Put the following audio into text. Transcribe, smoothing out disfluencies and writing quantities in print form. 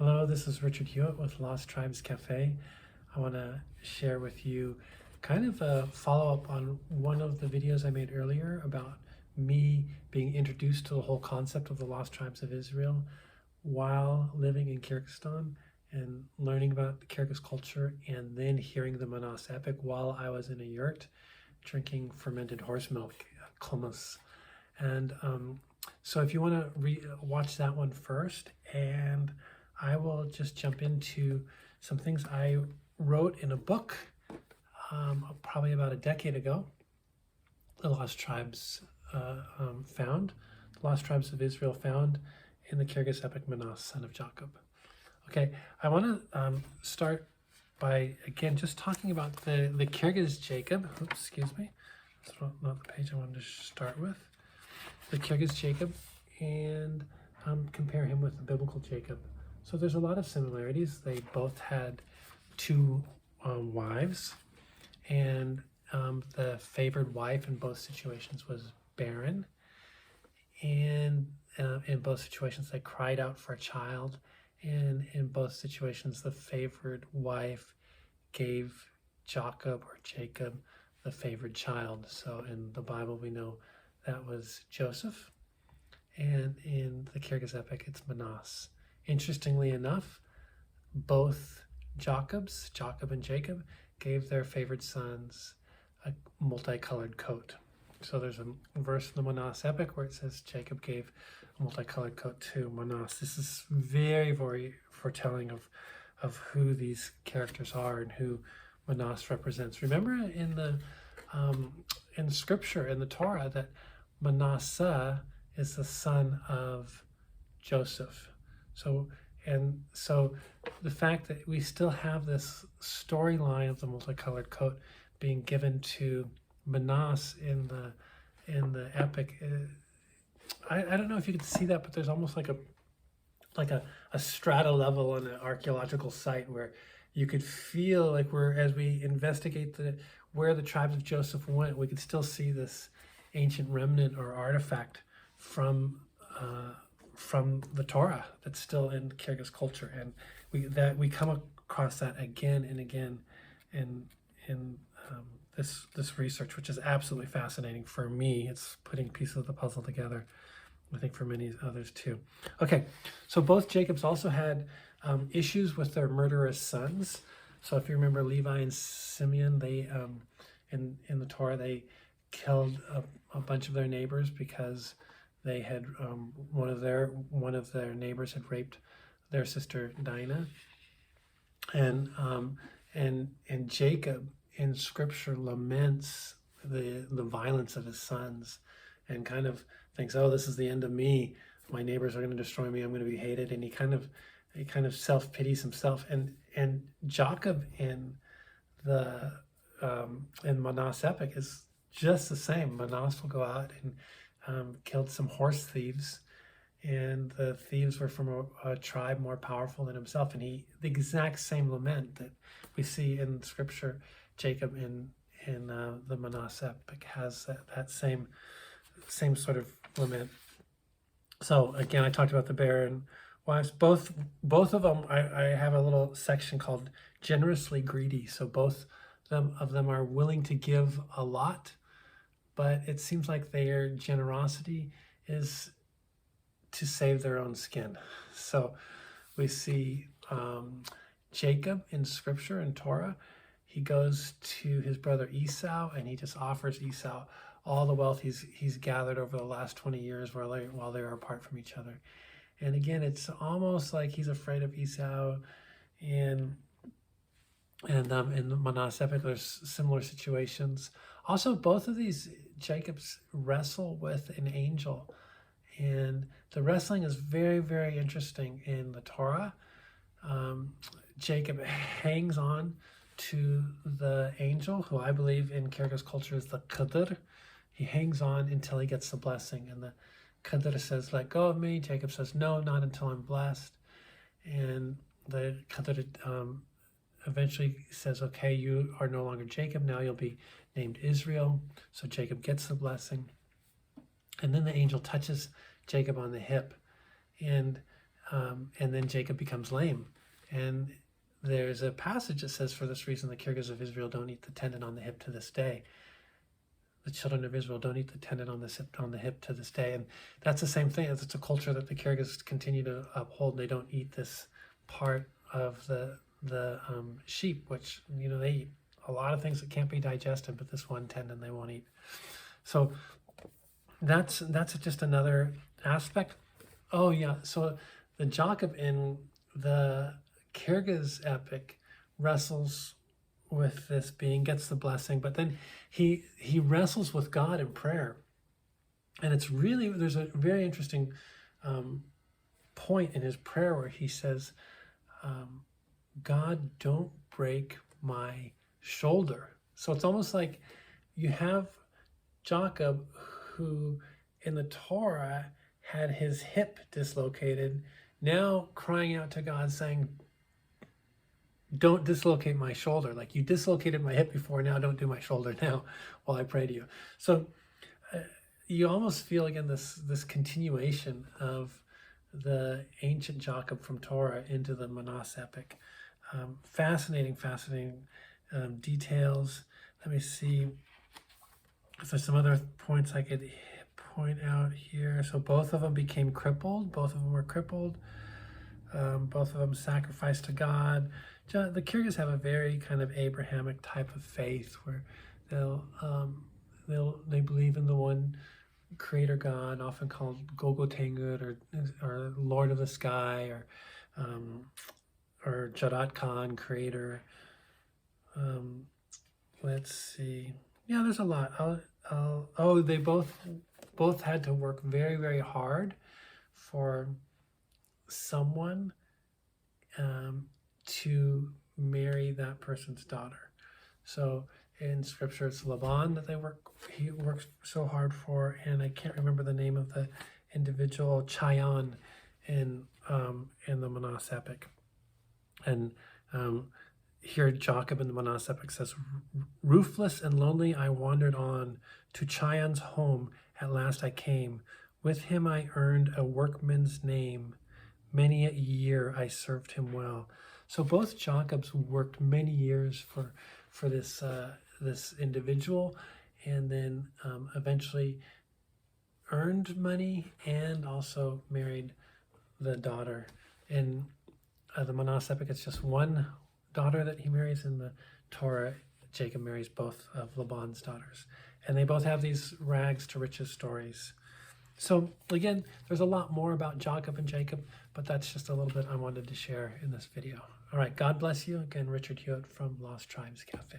Hello, this is Richard Hewitt with Lost Tribes Cafe. I want to share with you kind of a follow-up on one of the videos I made earlier about me being introduced to the whole concept of the Lost Tribes of Israel while living in Kyrgyzstan and learning about the Kyrgyz culture, and then hearing the Manasseh epic while I was in a yurt drinking fermented horse milk, hummus. And so if you want to watch that one first, and I will just jump into some things I wrote in a book probably about a decade ago, The Lost Tribes Found, The Lost Tribes of Israel Found in the Kyrgyz epic Manasseh, son of Jakyb. Okay, I want to start by, again, just talking about the Kyrgyz Jacob. Oops, excuse me. That's not the page I wanted to start with. The Kyrgyz Jacob, and compare him with the biblical Jacob. So there's a lot of similarities. They both had two wives, and the favored wife in both situations was barren, and in both situations they cried out for a child, and in both situations the favored wife gave Jacob the favored child. So in the Bible we know that was Joseph, and in the Kyrgyz epic it's Manasseh. Interestingly enough, both Jakyb and Jacob, gave their favored sons a multicolored coat. So there's a verse in the Manasseh epic where it says Jacob gave a multicolored coat to Manasseh. This is very, very foretelling of who these characters are and who Manasseh represents. Remember in Scripture, in the Torah, that Manasseh is the son of Joseph. So the fact that we still have this storyline of the multicolored coat being given to Manasseh in the epic, I don't know if you could see that, but there's almost like a strata level on an archaeological site where you could feel like as we investigate where the tribes of Joseph went, we could still see this ancient remnant or artifact from the Torah that's still in Kyrgyz culture, and we come across that again and again in this research, which is absolutely fascinating for me. It's putting pieces of the puzzle together, I think, for many others too. Okay, so both Jacobs also had issues with their murderous sons. So if you remember Levi and Simeon, they in the Torah they killed a bunch of their neighbors because they had one of their neighbors had raped their sister Dinah, and Jacob in Scripture laments the violence of his sons, and kind of thinks, oh, this is the end of me. My neighbors are going to destroy me. I'm going to be hated, and he kind of self pities himself. And Jacob in the in Manasseh epic is just the same. Manasseh will go out and killed some horse thieves, and the thieves were from a tribe more powerful than himself, and the exact same lament that we see in Scripture, Jacob in the Manasseh epic has that same sort of lament. So again, I talked about the barren wives. Both of them, I have a little section called generously greedy. So both of them are willing to give a lot, but it seems like their generosity is to save their own skin. So we see Jacob in Scripture and Torah. He goes to his brother Esau, and he just offers Esau all the wealth he's gathered over the last 20 years while they were apart from each other. And again, it's almost like he's afraid of Esau. And in the Manasseh epic, there's similar situations. Also, both of these Jacobs wrestle with an angel, and the wrestling is very, very interesting in the Torah. Jacob hangs on to the angel, who I believe in Kyrgyz culture is the Qadr. He hangs on until he gets the blessing, and the Qadr says, let go of me. Jacob says, no, not until I'm blessed. And the Qadr eventually says, okay, you are no longer Jacob, now you'll be named Israel. So Jacob gets the blessing, and then the angel touches Jacob on the hip, and and then Jacob becomes lame. And there's a passage that says, for this reason, the Kyrgyz of Israel don't eat the tendon on the hip to this day. The children of Israel don't eat the tendon on the hip to this day. And that's the same thing. It's a culture that the Kyrgyz continue to uphold. They don't eat this part of the sheep, which, you know, they eat a lot of things that can't be digested, but this one tendon they won't eat. So that's just another aspect. Oh yeah, so the Jakyb in the Kyrgyz epic wrestles with this being, gets the blessing, but then he wrestles with God in prayer. And it's really, there's a very interesting point in his prayer where he says, God, don't break my shoulder. So it's almost like you have Jakyb, who in the Torah had his hip dislocated, now crying out to God saying, don't dislocate my shoulder. Like, you dislocated my hip before, now don't do my shoulder now while I pray to you. So you almost feel, again, this continuation of the ancient Jakyb from Torah into the Manasseh epic. Fascinating details. Let me see if there's some other points I could point out here. So both of them became crippled. Both of them were crippled. Both of them sacrificed to God. The Kyrgyz have a very kind of Abrahamic type of faith where they believe in the one creator God, often called Gogotengut or Lord of the Sky, or Jadat Khan, creator. Let's see. Yeah, there's a lot. They both had to work very, very hard for someone to marry that person's daughter. So in scripture, it's Laban that he works so hard for, and I can't remember the name of the individual, Chayan, in the Manasseh epic. And here Jakyb in the Manasseh epic says, ruthless and lonely I wandered on, to Chayan's home at last I came. With him I earned a workman's name. Many a year I served him well. So both Jakybs worked many years for this individual, and then eventually earned money and also married the daughter. In the Manasseh epic, it's just one daughter that he marries. In the Torah, Jacob marries both of Laban's daughters. And they both have these rags to riches stories. So again, there's a lot more about Jakyb and Jacob, but that's just a little bit I wanted to share in this video. All right, God bless you. Again, Richard Hewitt from Lost Tribes Cafe.